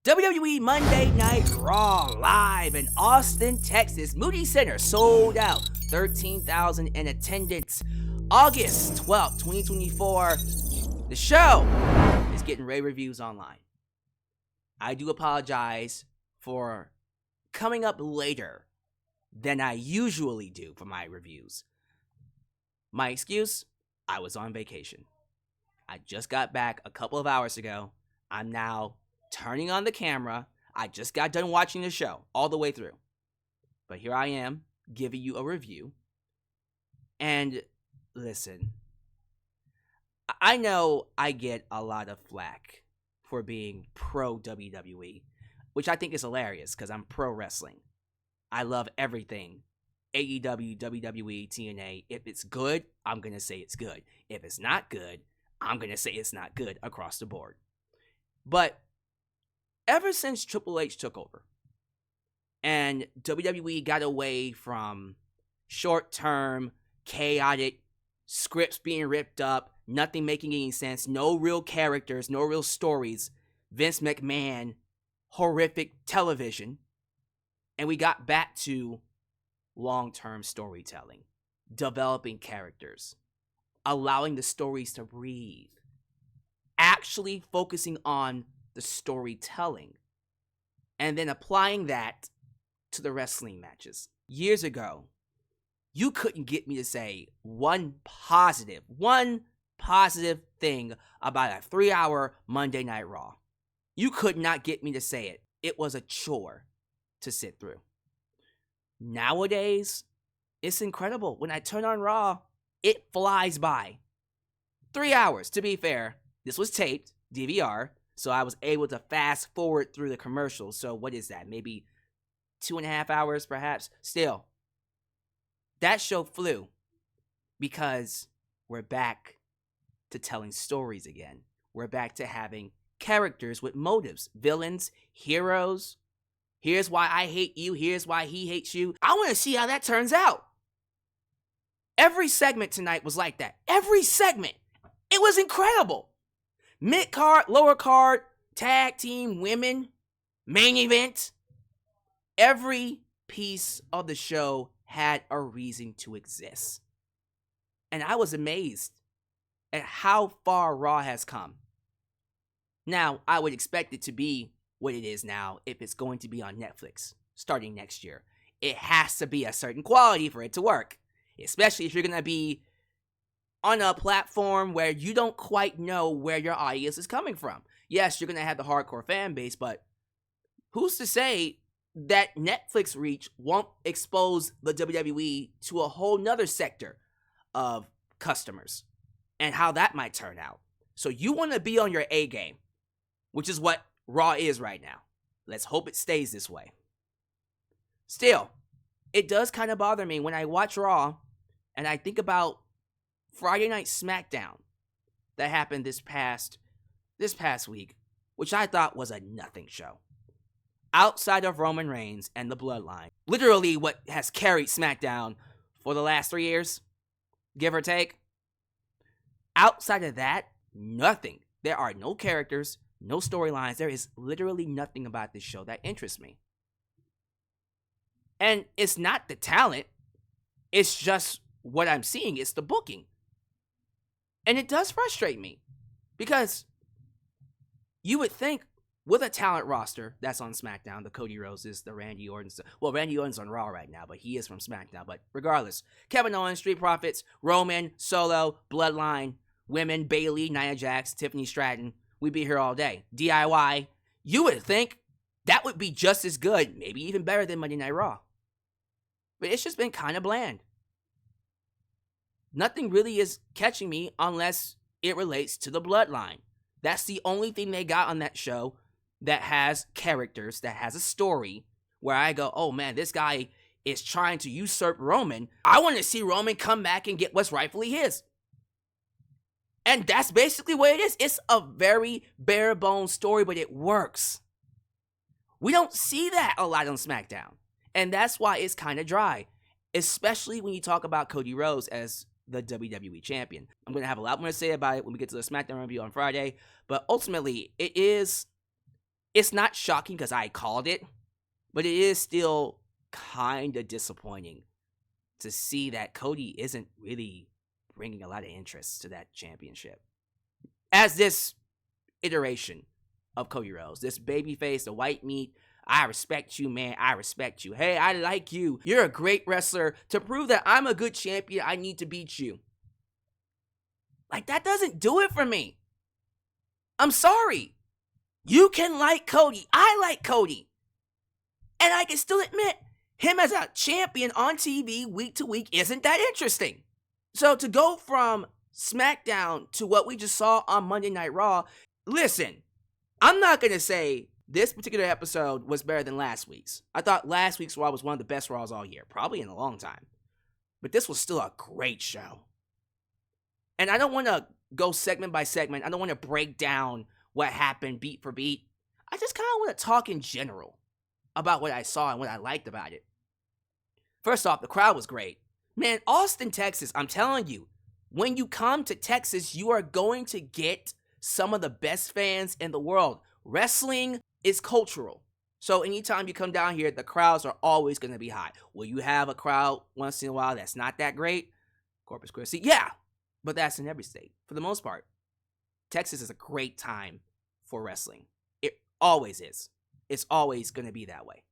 WWE Monday Night Raw live in Austin, Texas. Moody Center sold out. 13,000 in attendance. August 12th, 2024. The show is getting rave reviews online. I do apologize for coming up later than I usually do for my reviews. My excuse? I was on vacation. I just got back a couple of hours ago. I'm now turning on the camera. I just got done watching the show all the way through. But here I am giving you a review. And listen, I know I get a lot of flack for being pro WWE, which I think is hilarious because I'm pro wrestling. I love everything. AEW, WWE, TNA. If it's good, I'm going to say it's good. If it's not good, I'm going to say it's not good across the board. But ever since Triple H took over and WWE got away from short-term, chaotic scripts being ripped up, nothing making any sense, no real characters, no real stories, Vince McMahon, horrific television, and we got back to long-term storytelling, developing characters, allowing the stories to breathe, actually focusing on the storytelling, and then applying that to the wrestling matches. Years ago, you couldn't get me to say one positive thing about a 3-hour Monday Night Raw. You could not get me to say it. It was a chore to sit through. Nowadays, it's incredible. When I turn on Raw, it flies by. 3 hours, to be fair. This was taped, DVR, so I was able to fast forward through the commercials. So what is that? Maybe 2.5 hours, perhaps? Still, that show flew because we're back to telling stories again. We're back to having characters with motives, villains, heroes. Here's why I hate you. Here's why he hates you. I want to see how that turns out. Every segment tonight was like that. Every segment. It was incredible. Mid-card, lower card, tag team, women, main event. Every piece of the show had a reason to exist. And I was amazed at how far Raw has come. Now, I would expect it to be what it is now if it's going to be on Netflix starting next year. It has to be a certain quality for it to work, especially if you're going to be on a platform where you don't quite know where your audience is coming from. Yes, you're going to have the hardcore fan base, but who's to say that Netflix reach won't expose the WWE to a whole nother sector of customers and how that might turn out? So you want to be on your A game, which is what Raw is right now. Let's hope it stays this way. Still, it does kind of bother me when I watch Raw and I think about Friday Night SmackDown that happened this past week, which I thought was a nothing show. Outside of Roman Reigns and the Bloodline, literally what has carried SmackDown for the last 3 years, give or take. Outside of that, nothing. There are no characters, no storylines. There is literally nothing about this show that interests me. And it's not the talent. It's just what I'm seeing. It's the booking. And it does frustrate me because you would think with a talent roster that's on SmackDown, the Cody Rhoses, the Randy Ortons. Well, Randy Orton's on Raw right now, but he is from SmackDown. But regardless, Kevin Owens, Street Profits, Roman, Solo, Bloodline, women, Bayley, Nia Jax, Tiffany Stratton. We'd be here all day. DIY. You would think that would be just as good, maybe even better than Monday Night Raw. But it's just been kind of bland. Nothing really is catching me unless it relates to the Bloodline. That's the only thing they got on that show that has characters, that has a story, where I go, oh man, this guy is trying to usurp Roman. I want to see Roman come back and get what's rightfully his. And that's basically what it is. It's a very bare bones story, but it works. We don't see that a lot on SmackDown. And that's why it's kind of dry. Especially when you talk about Cody Rhodes as the WWE champion. I'm going to have a lot more to say about it when we get to the SmackDown review on Friday. But ultimately, it is It's not shocking because I called it, but it is still kind of disappointing to see that Cody isn't really bringing a lot of interest to that championship. As this iteration of Cody Rhodes, this babyface, the white meat, I respect you, man. I respect you. Hey, I like you. You're a great wrestler. To prove that I'm a good champion, I need to beat you. Like, that doesn't do it for me. I'm sorry. You can like Cody. I like Cody. And I can still admit, him as a champion on TV week to week isn't that interesting. So to go from SmackDown to what we just saw on Monday Night Raw, listen, I'm not going to say this particular episode was better than last week's. I thought last week's Raw was one of the best Raws all year, probably in a long time. But this was still a great show. And I don't want to go segment by segment. I don't want to break down what happened beat for beat. I just kind of want to talk in general about what I saw and what I liked about it. First off, the crowd was great. Man, Austin, Texas, I'm telling you, when you come to Texas, you are going to get some of the best fans in the world. Wrestling is cultural. So anytime you come down here, the crowds are always going to be high. Will you have a crowd once in a while that's not that great? Corpus Christi, yeah, but that's in every state for the most part. Texas is a great time for wrestling. It always is. It's always going to be that way.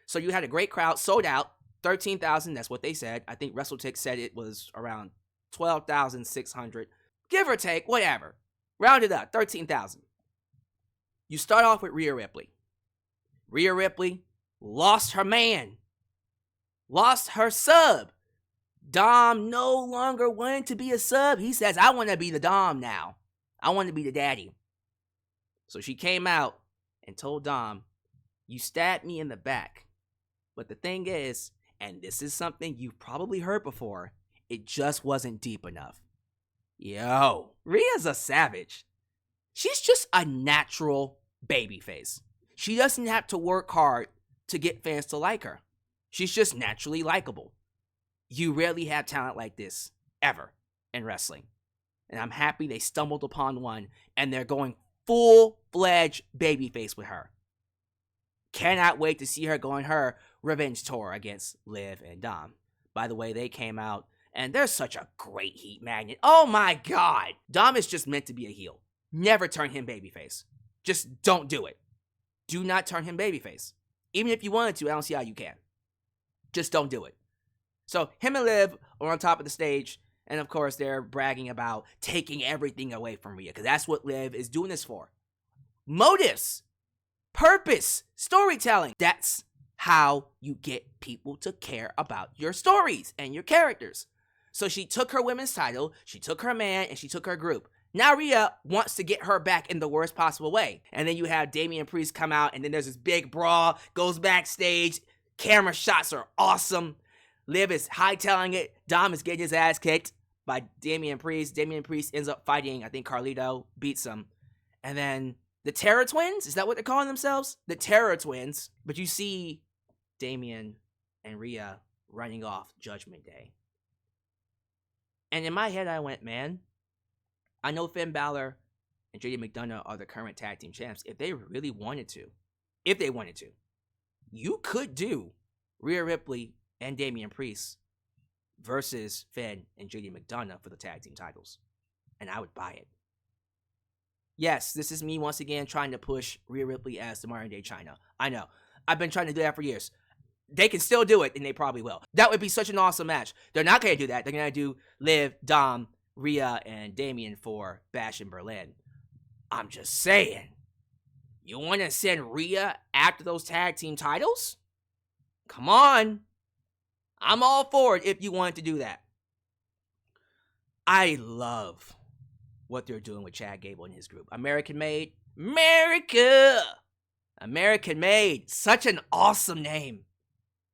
So you had a great crowd, sold out, 13,000, that's what they said. I think WrestleTix said it was around 12,600. Give or take, whatever. Round it up, 13,000. You start off with Rhea Ripley. Rhea Ripley lost her man. Lost her sub. Dom no longer wanted to be a sub. He says, I want to be the Dom now. I want to be the daddy. So she came out and told Dom, you stabbed me in the back. But the thing is, and this is something you've probably heard before, it just wasn't deep enough. Yo, Rhea's a savage. She's just a natural babyface. She doesn't have to work hard to get fans to like her. She's just naturally likable. You rarely have talent like this, ever, in wrestling. And I'm happy they stumbled upon one, and they're going full-fledged babyface with her. Cannot wait to see her go on her revenge tour against Liv and Dom. By the way, they came out, and they're such a great heat magnet. Oh my god! Dom is just meant to be a heel. Never turn him babyface. Just don't do it. Do not turn him babyface. Even if you wanted to, I don't see how you can. Just don't do it. So him and Liv are on top of the stage, and of course they're bragging about taking everything away from Rhea, because that's what Liv is doing this for. Motives, purpose, storytelling. That's how you get people to care about your stories and your characters. So she took her women's title, she took her man, and she took her group. Now Rhea wants to get her back in the worst possible way. And then you have Damian Priest come out, and then there's this big brawl, goes backstage, camera shots are awesome. Liv is hightailing it. Dom is getting his ass kicked by Damian Priest. Damian Priest ends up fighting, I think Carlito beats him. And then the Terror Twins, is that what they're calling themselves? The Terror Twins. But you see Damian and Rhea running off Judgment Day. And in my head, I went, man, I know Finn Balor and JD McDonough are the current tag team champs. If they really wanted to, you could do Rhea Ripley and Damian Priest versus Finn and JD McDonough for the tag team titles. And I would buy it. Yes, this is me once again trying to push Rhea Ripley as the modern day Chyna. I know. I've been trying to do that for years. They can still do it, and they probably will. That would be such an awesome match. They're not going to do that. They're going to do Liv, Dom, Rhea, and Damian for Bash in Berlin. I'm just saying. You want to send Rhea after those tag team titles? Come on. I'm all for it if you want to do that. I love what they're doing with Chad Gable and his group. American Made. America! American Made. Such an awesome name.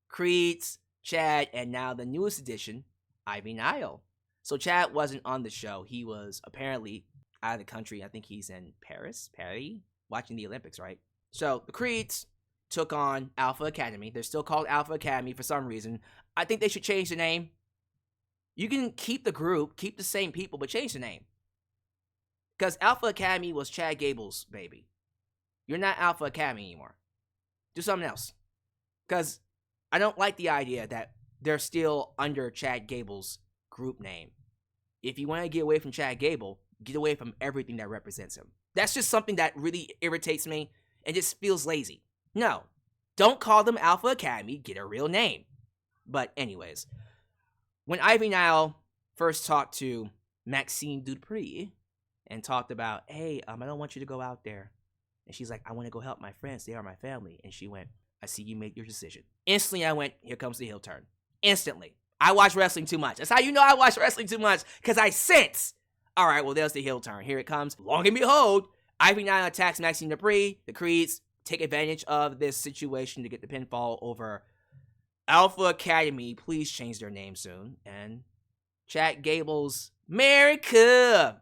Creeds, Chad, and now the newest addition, Ivy Nile. So Chad wasn't on the show. He was apparently out of the country. I think he's in Paris, watching the Olympics, right? So the Creeds took on Alpha Academy. They're still called Alpha Academy for some reason. I think they should change the name. You can keep the group, keep the same people, but change the name. Because Alpha Academy was Chad Gable's baby. You're not Alpha Academy anymore. Do something else. Because I don't like the idea that they're still under Chad Gable's group name. If you want to get away from Chad Gable, get away from everything that represents him. That's just something that really irritates me and just feels lazy. No, don't call them Alpha Academy. Get a real name. But anyways, when Ivy Nile first talked to Maxine Dupri and talked about, hey, I don't want you to go out there. And she's like, I want to go help my friends. They are my family. And she went, I see you make your decision. Instantly, I went, here comes the heel turn. Instantly. I watch wrestling too much. That's how you know I watch wrestling too much, because I sense, all right, well, there's the heel turn. Here it comes. Long and behold, Ivy Nile attacks Maxine Dupri. The Creeds take advantage of this situation to get the pinfall over Alpha Academy. Please change their name soon. And Chad Gable's American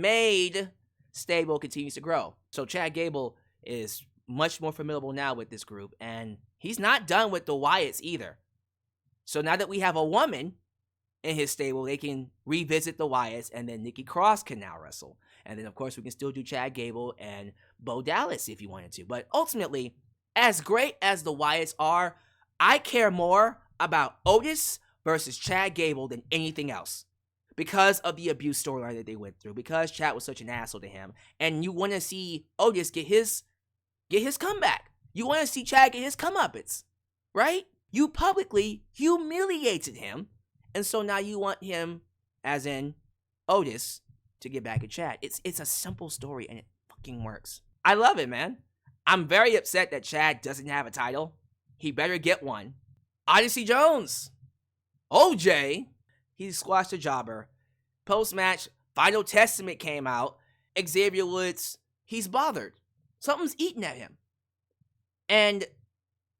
made stable continues to grow. So Chad Gable is much more familiar now with this group, and he's not done with the Wyatts either. So now that we have a woman in his stable, they can revisit the Wyatts, and then Nikki Cross can now wrestle. And then, of course, we can still do Chad Gable and Bo Dallas if you wanted to. But ultimately, as great as the Wyatts are, I care more about Otis versus Chad Gable than anything else, because of the abuse storyline that they went through, because Chad was such an asshole to him. And you want to see Otis get his comeback. You want to see Chad get his comeuppance, right? You publicly humiliated him, and so now you want him, as in Otis, to get back at Chad. It's a simple story, and it fucking works. I love it, man. I'm very upset that Chad doesn't have a title. He better get one. Odyssey Jones, OJ, he squashed a jobber. Post-match, Final Testament came out. Xavier Woods, he's bothered. Something's eating at him. And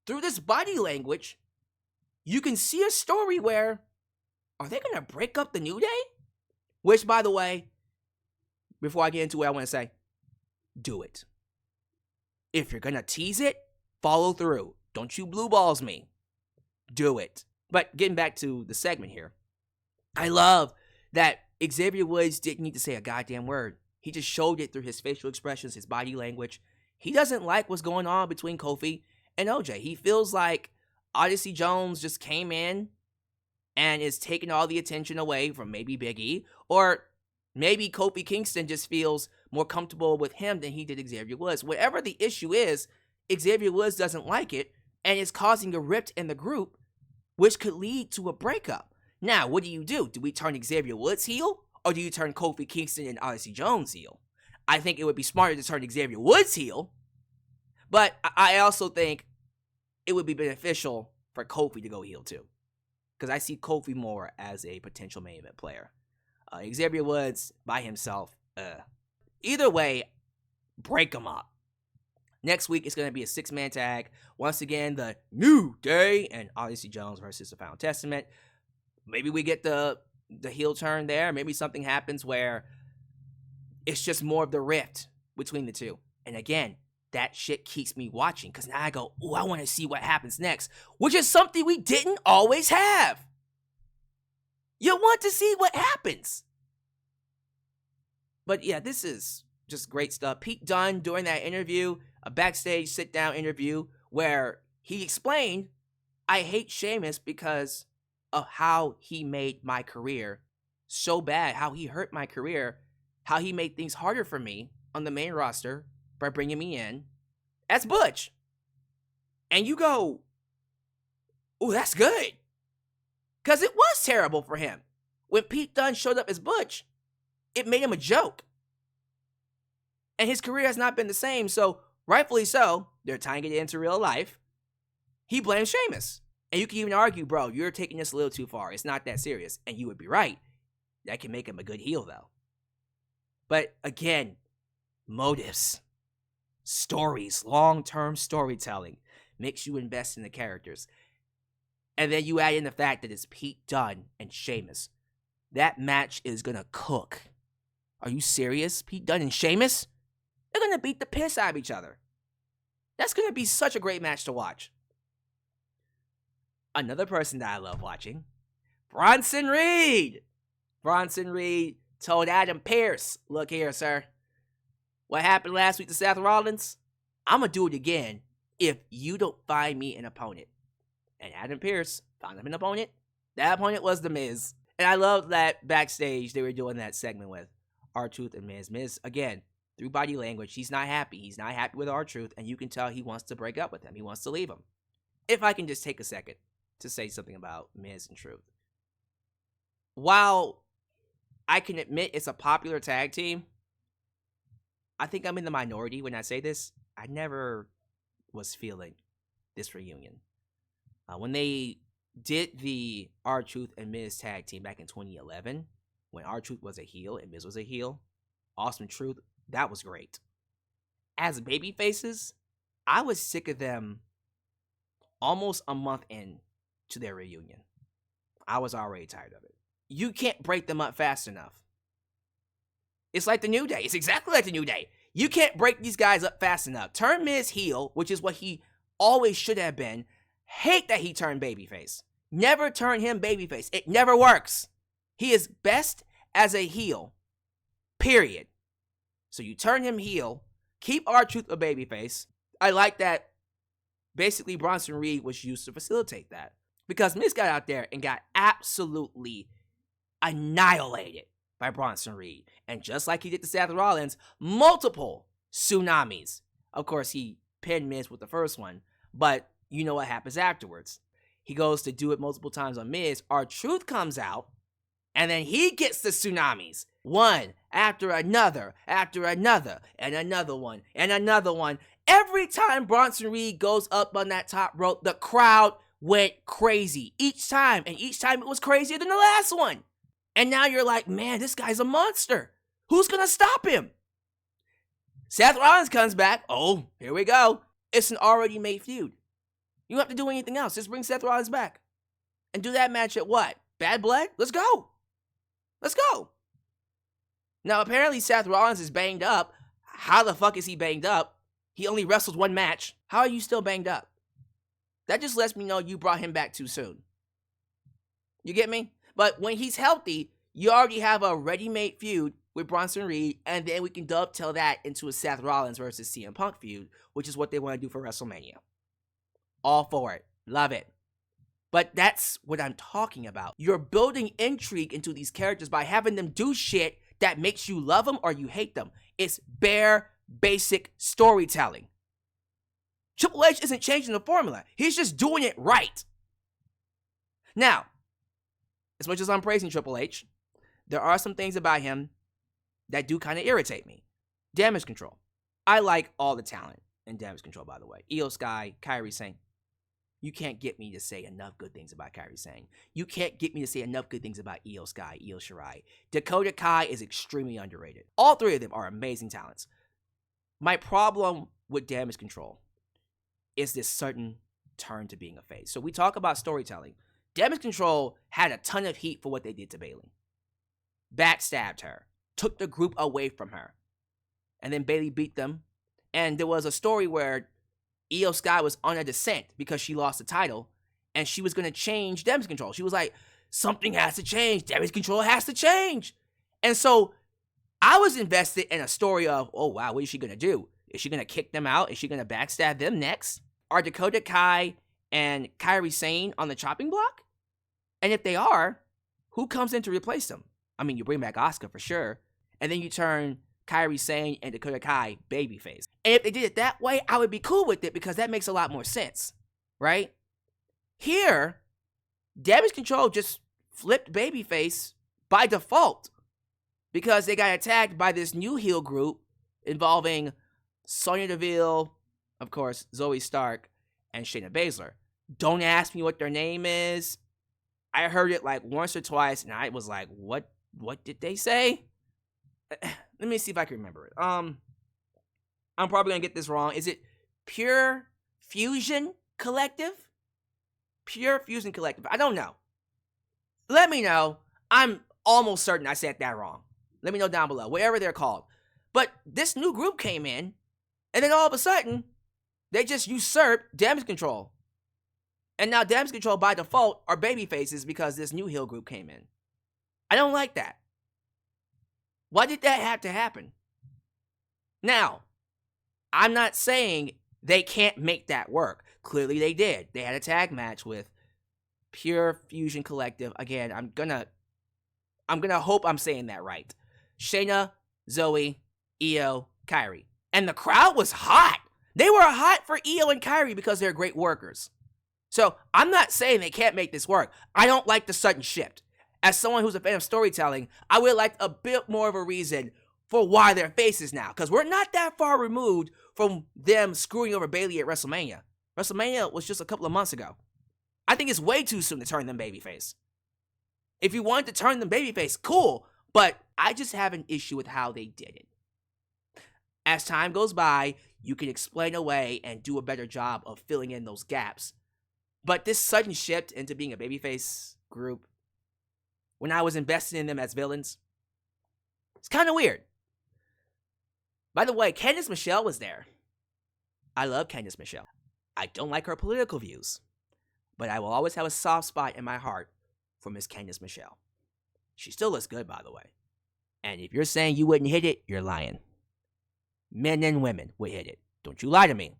through this body language, you can see a story where, are they going to break up the New Day? Which, by the way, before I get into what I want to say, do it. If you're going to tease it, follow through. Don't you blue balls me. Do it. But getting back to the segment here, I love that Xavier Woods didn't need to say a goddamn word. He just showed it through his facial expressions, his body language. He doesn't like what's going on between Kofi and OJ. He feels like Odyssey Jones just came in and is taking all the attention away from maybe Big E, or maybe Kofi Kingston just feels more comfortable with him than he did Xavier Woods. Whatever the issue is, Xavier Woods doesn't like it, and it's causing a rift in the group, which could lead to a breakup. Now, what do? Do we turn Xavier Woods heel, or do you turn Kofi Kingston and Odyssey Jones heel? I think it would be smarter to turn Xavier Woods heel, but I also think it would be beneficial for Kofi to go heel too, because I see Kofi more as a potential main event player. Xavier Woods by himself, either way, break them up. Next week, it's going to be a 6-man tag. Once again, the New Day and Odyssey Jones versus the Final Testament. Maybe we get the heel turn there. Maybe something happens where it's just more of the rift between the two. And again, that shit keeps me watching, because now I go, oh, I want to see what happens next, which is something we didn't always have. You want to see what happens. But yeah, this is just great stuff. Pete Dunne, during that interview, a backstage sit-down interview, where he explained, I hate Sheamus because of how he made my career so bad, how he hurt my career, how he made things harder for me on the main roster by bringing me in as Butch. And you go, ooh, that's good. Because it was terrible for him. When Pete Dunne showed up as Butch, it made him a joke. And his career has not been the same, so rightfully so, they're tying it into real life. He blames Sheamus. And you can even argue, bro, you're taking this a little too far. It's not that serious. And you would be right. That can make him a good heel, though. But again, motives, stories, long-term storytelling makes you invest in the characters. And then you add in the fact that it's Pete Dunne and Sheamus. That match is going to cook. Are you serious? Pete Dunne and Sheamus? They're going to beat the piss out of each other. That's going to be such a great match to watch. Another person that I love watching, Bronson Reed. Bronson Reed told Adam Pearce, look here, sir. What happened last week to Seth Rollins? I'm going to do it again if you don't find me an opponent. And Adam Pearce found him an opponent. That opponent was The Miz. And I love that backstage they were doing that segment with R-Truth and Miz. Miz, again, through body language, he's not happy. He's not happy with R-Truth, and you can tell he wants to break up with him. He wants to leave him. If I can just take a second to say something about Miz and Truth. While I can admit it's a popular tag team, I think I'm in the minority when I say this. I never was feeling this reunion. When they did the R-Truth and Miz tag team back in 2011, when R-Truth was a heel and Miz was a heel, Awesome Truth, that was great. As baby faces, I was sick of them almost a month in to their reunion. I was already tired of it. You can't break them up fast enough. It's like the New Day. It's exactly like the New Day. You can't break these guys up fast enough. Turn Miz heel, which is what he always should have been. Hate that he turned babyface. Never turn him babyface. It never works. He is best as a heel. Period. So you turn him heel. Keep R-Truth a babyface. I like that basically Bronson Reed was used to facilitate that. Because Miz got out there and got absolutely annihilated by Bronson Reed. And just like he did to Seth Rollins, multiple tsunamis. Of course, he pinned Miz with the first one, but you know what happens afterwards. He goes to do it multiple times on Miz. R-Truth comes out, and then he gets the tsunamis. One after another, and another one, and another one. Every time Bronson Reed goes up on that top rope, the crowd went crazy. Each time, and each time it was crazier than the last one. And now you're like, man, this guy's a monster. Who's going to stop him? Seth Rollins comes back. Oh, here we go. It's an already made feud. You don't have to do anything else. Just bring Seth Rollins back. And do that match at what? Bad Blood? Let's go. Let's go. Now, apparently Seth Rollins is banged up. How the fuck is he banged up? He only wrestled one match. How are you still banged up? That just lets me know you brought him back too soon. You get me? But when he's healthy, you already have a ready-made feud with Bronson Reed, and then we can dovetail that into a Seth Rollins versus CM Punk feud, which is what they want to do for WrestleMania. All for it. Love it. But that's what I'm talking about. You're building intrigue into these characters by having them do shit that makes you love them or you hate them. It's bare, basic storytelling. Triple H isn't changing the formula. He's just doing it right. Now, as much as I'm praising Triple H, there are some things about him that do kind of irritate me. Damage Control. I like all the talent in Damage Control, by the way. Io Sky, Kairi Sane. You can't get me to say enough good things about Kairi Sane. You can't get me to say enough good things about Io Sky, Io Shirai. Dakota Kai is extremely underrated. All three of them are amazing talents. My problem with Damage Control is this certain turn to being a face. So we talk about storytelling. Damage Control had a ton of heat for what they did to Bayley. Backstabbed her. Took the group away from her. And then Bayley beat them. And there was a story where Io Sky was on a descent because she lost the title. And she was going to change Damage Control. She was like, something has to change. Damage Control has to change. And so I was invested in a story of, oh wow, what is she going to do? Is she going to kick them out? Is she going to backstab them next? Are Dakota Kai and Kairi Sane on the chopping block? And if they are, who comes in to replace them? I mean, you bring back Asuka for sure. And then you turn Kairi Sane and Dakota Kai babyface. And if they did it that way, I would be cool with it because that makes a lot more sense. Right? Here, Damage Control just flipped babyface by default. Because they got attacked by this new heel group involving Sonya Deville, of course, Zoe Stark, and Shayna Baszler. Don't ask me what their name is. I heard it like once or twice, and I was like, what did they say? Let me see if I can remember it. I'm probably going to get this wrong. Is it Pure Fusion Collective? Pure Fusion Collective. I don't know. Let me know. I'm almost certain I said that wrong. Let me know down below, whatever they're called. But this new group came in, and then all of a sudden, they just usurped Damage Control. And now Damage Control by default are baby faces because this new heel group came in. I don't like that. Why did that have to happen? Now, I'm not saying they can't make that work. Clearly they did. They had a tag match with Pure Fusion Collective. Again, I'm gonna hope I'm saying that right. Shayna, Zoe, Io, Kairi. And the crowd was hot. They were hot for Io and Kairi because they're great workers. So I'm not saying they can't make this work. I don't like the sudden shift. As someone who's a fan of storytelling, I would like a bit more of a reason for why they're faces now. Because we're not that far removed from them screwing over Bayley at WrestleMania. WrestleMania was just a couple of months ago. I think it's way too soon to turn them babyface. If you wanted to turn them babyface, cool. But I just have an issue with how they did it. As time goes by, you can explain away and do a better job of filling in those gaps. But this sudden shift into being a babyface group, when I was invested in them as villains, it's kind of weird. By the way, Candice Michelle was there. I love Candice Michelle. I don't like her political views, but I will always have a soft spot in my heart for Miss Candice Michelle. She still looks good, by the way. And if you're saying you wouldn't hit it, you're lying. Men and women would hit it. Don't you lie to me.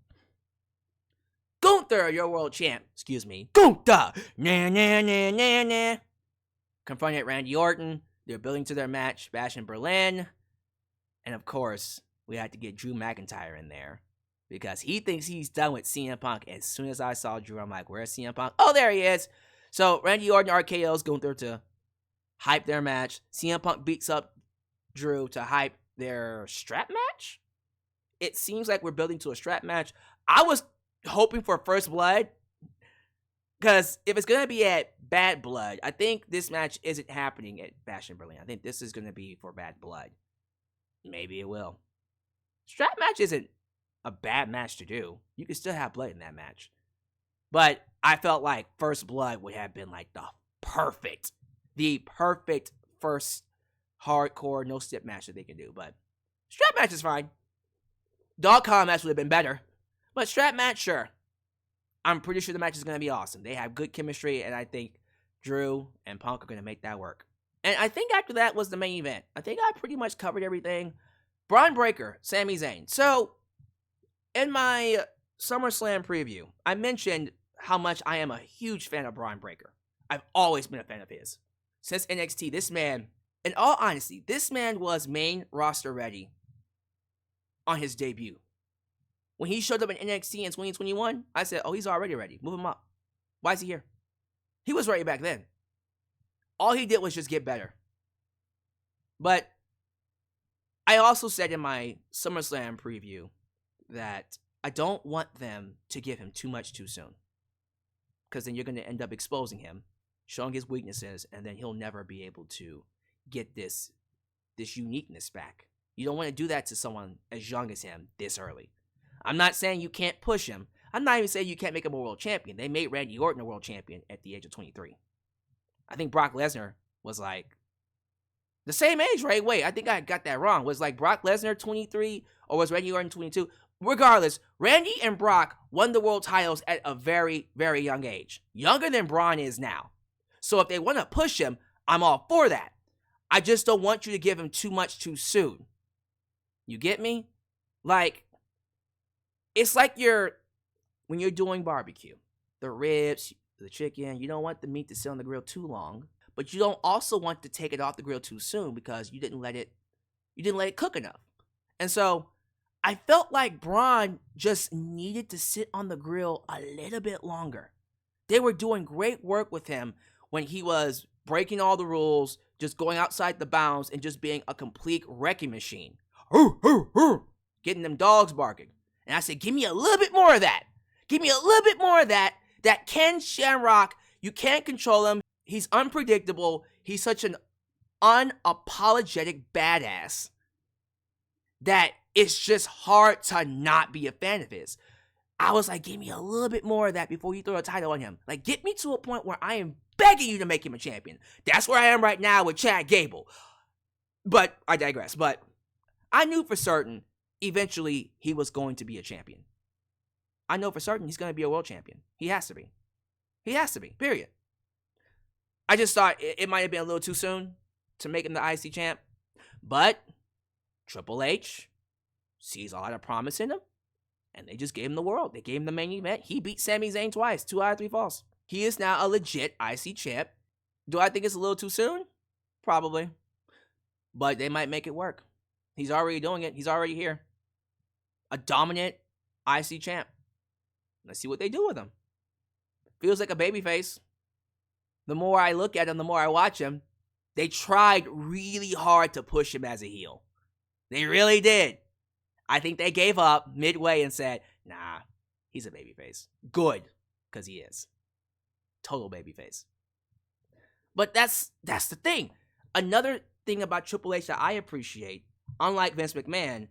Gunther, your world champ. Excuse me. Gunther! Nah, nah, nah, nah, nah. Confronted Randy Orton. They're building to their match, Bash in Berlin. And of course, we had to get Drew McIntyre in there. Because he thinks he's done with CM Punk. As soon as I saw Drew, I'm like, where's CM Punk? Oh, there he is. So Randy Orton RKO's Gunther to hype their match. CM Punk beats up Drew to hype their strap match. It seems like we're building to a strap match. I was hoping for First Blood. Because if it's going to be at Bad Blood, I think this match isn't happening at Bash in Berlin. I think this is going to be for Bad Blood. Maybe it will. Strap match isn't a bad match to do. You can still have blood in that match. But I felt like First Blood would have been like the perfect first hardcore no-step match that they can do. But strap match is fine. Dog collar match would have been better. But strap match, sure. I'm pretty sure the match is going to be awesome. They have good chemistry, and I think Drew and Punk are going to make that work. And I think after that was the main event. I think I pretty much covered everything. Braun Breaker, Sami Zayn. So, in my SummerSlam preview, I mentioned how much I am a huge fan of Braun Breaker. I've always been a fan of his. Since NXT, this man, in all honesty, this man was main roster ready on his debut. When he showed up in NXT in 2021, I said, oh, he's already ready. Move him up. Why is he here? He was ready back then. All he did was just get better. But I also said in my SummerSlam preview that I don't want them to give him too much too soon. Because then you're going to end up exposing him, showing his weaknesses, and then he'll never be able to get this uniqueness back. You don't want to do that to someone as young as him this early. I'm not saying you can't push him. I'm not even saying you can't make him a world champion. They made Randy Orton a world champion at the age of 23. I think Brock Lesnar was like the same age, right? Wait, I think I got that wrong. Was like Brock Lesnar 23 or was Randy Orton 22? Regardless, Randy and Brock won the world titles at a very, very young age. Younger than Braun is now. So if they want to push him, I'm all for that. I just don't want you to give him too much too soon. You get me? Like, it's like when you're doing barbecue, the ribs, the chicken, you don't want the meat to sit on the grill too long, but you don't also want to take it off the grill too soon because you didn't let it cook enough. And so I felt like Braun just needed to sit on the grill a little bit longer. They were doing great work with him when he was breaking all the rules, just going outside the bounds and just being a complete wrecking machine. Getting them dogs barking. And I said, give me a little bit more of that. Give me a little bit more of that. That Ken Shamrock, you can't control him. He's unpredictable. He's such an unapologetic badass that it's just hard to not be a fan of his. I was like, give me a little bit more of that before you throw a title on him. Like, get me to a point where I am begging you to make him a champion. That's where I am right now with Chad Gable. But I digress. But I knew for certain eventually he was going to be a champion. I know for certain he's going to be a world champion. He has to be. He has to be, period. I just thought it might have been a little too soon to make him the IC champ. But Triple H sees a lot of promise in him. And they just gave him the world. They gave him the main event. He beat Sami Zayn twice, 2 out of 3 falls. He is now a legit IC champ. Do I think it's a little too soon? Probably. But they might make it work. He's already doing it. He's already here. A dominant IC champ. Let's see what they do with him. Feels like a babyface. The more I look at him, the more I watch him. They tried really hard to push him as a heel. They really did. I think they gave up midway and said, nah, he's a babyface. Good, because he is. Total babyface. But that's the thing. Another thing about Triple H that I appreciate, unlike Vince McMahon,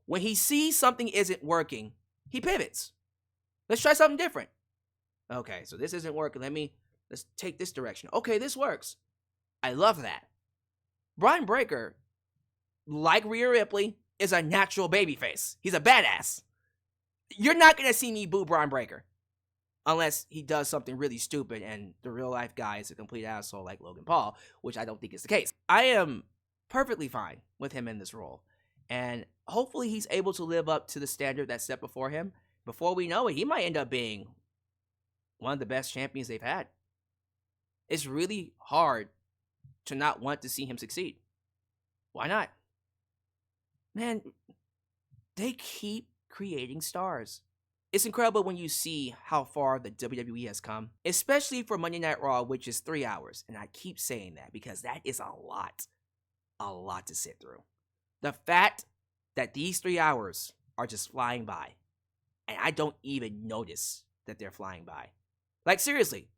when he sees something isn't working, he pivots. Let's try something different. Okay, so this isn't working. Let's take this direction. Okay, this works. I love that. Brian Breakker, like Rhea Ripley, is a natural babyface. He's a badass. You're not going to see me boo Brian Breakker. Unless he does something really stupid and the real life guy is a complete asshole like Logan Paul, which I don't think is the case. I am perfectly fine with him in this role. And hopefully he's able to live up to the standard that's set before him. Before we know it, he might end up being one of the best champions they've had. It's really hard to not want to see him succeed. Why not? Man, they keep creating stars. It's incredible when you see how far the WWE has come, especially for Monday Night Raw, which is 3 hours. And I keep saying that because that is a lot to sit through. The fact that these 3 hours are just flying by, and I don't even notice that they're flying by. Like, seriously,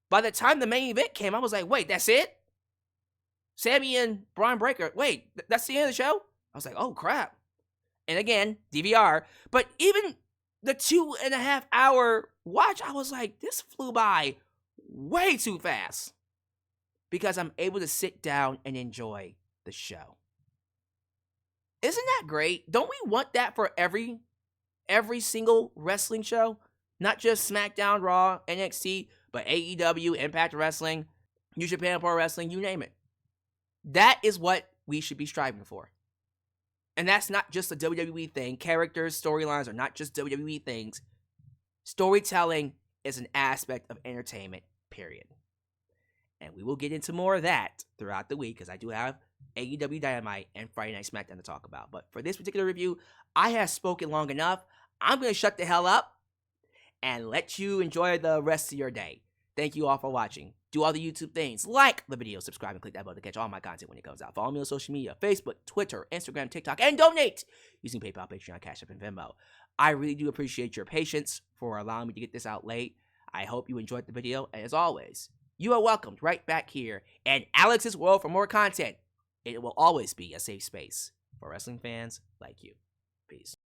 by the time the main event came, I was like, wait, that's it? Sami and Brian Breakker, wait, that's the end of the show? I was like, oh, crap. And again, DVR. But even the 2.5 hour watch, I was like, this flew by way too fast. Because I'm able to sit down and enjoy the show. Isn't that great? Don't we want that for every single wrestling show? Not just SmackDown, Raw, NXT, but AEW, Impact Wrestling, New Japan Pro Wrestling, you name it. That is what we should be striving for. And that's not just a WWE thing. Characters, storylines are not just WWE things. Storytelling is an aspect of entertainment, period. And we will get into more of that throughout the week because I do have AEW Dynamite and Friday Night SmackDown to talk about. But for this particular review, I have spoken long enough. I'm going to shut the hell up and let you enjoy the rest of your day. Thank you all for watching. Do all the YouTube things. Like the video, subscribe, and click that button to catch all my content when it comes out. Follow me on social media, Facebook, Twitter, Instagram, TikTok, and donate using PayPal, Patreon, Cash App, and Venmo. I really do appreciate your patience for allowing me to get this out late. I hope you enjoyed the video, and as always, you are welcomed right back here in Alex's World for more content. It will always be a safe space for wrestling fans like you. Peace.